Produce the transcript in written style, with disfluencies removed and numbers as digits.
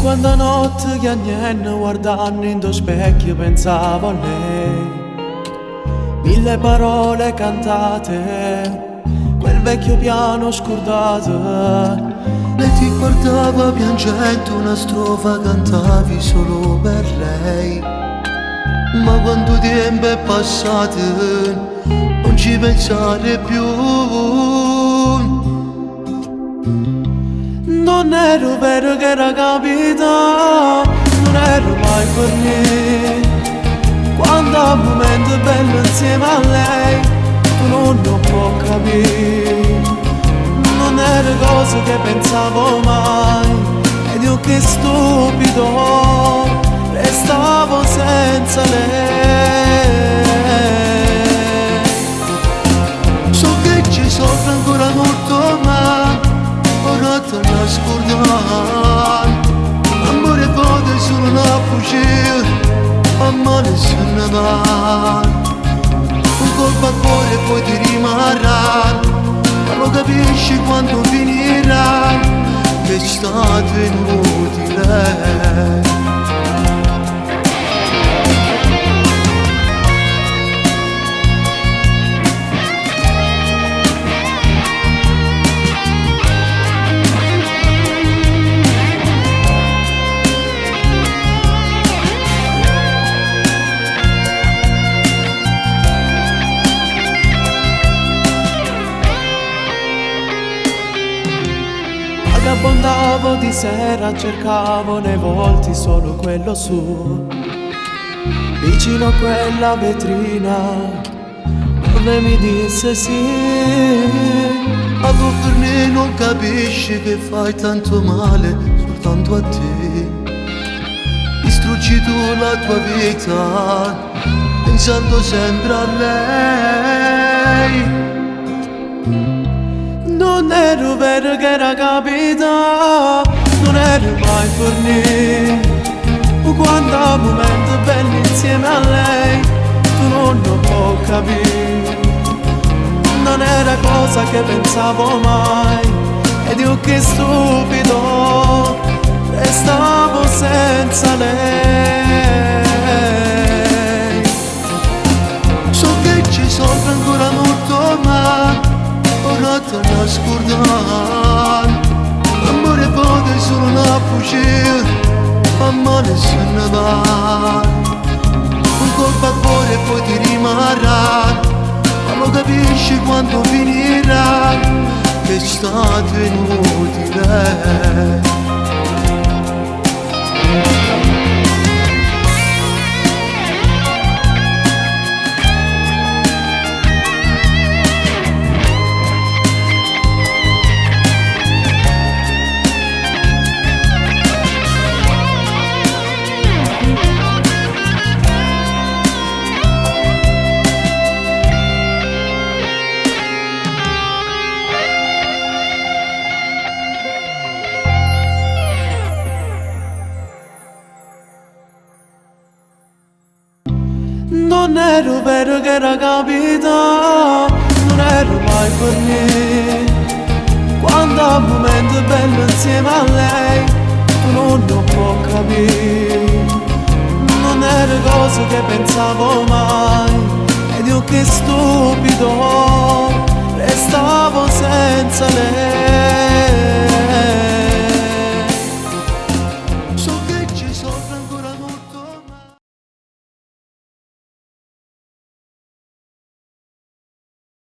quando notte che agnenne guardando in tuo specchio pensavo a lei. Mille parole cantate, quel vecchio piano scordato. E ti guardava piangendo, una strofa cantavi solo per lei. Ma quanto tempo è passato, non ci pensare più. Non ero vero che era capita, non ero mai per me. Quando a un momento bello insieme a lei, tu non lo puoi capire. Non era cosa che pensavo mai, ed io che stupido restavo senza lei. So che ci soffre ancora molto, ma ora te la scordare. Amore pode solo una fucile, a male se ne va. Un colpo a cuore poi ti rimarrà, ma lo capisci quando finirà, che è stato inutile. Vagabondavo di sera, cercavo nei volti solo quello suo, vicino a quella vetrina dove mi disse sì. Ma tu per me non capisci che fai tanto male soltanto a te. Distruggi tu la tua vita pensando sempre a lei. Non ero vero che era capita, non ero mai per me. Quando a un momento bello insieme a lei, tu non lo puoi capire. Non era cosa che pensavo mai, ed io che stupido restavo senza lei. So che ci soffre ancora molto, ma ora te la scordare. L'amore pode solo una fucile, ma male se ne va. Un colpo a cuore poi ti rimarrà, ma lo capisci quando finirà, che è stato inutile. Non ero vero che era capita, non ero mai per me. Quando a un momento bello insieme a lei, tu non lo puoi capire. Non era cosa che pensavo mai, ed io che stupido restavo senza lei.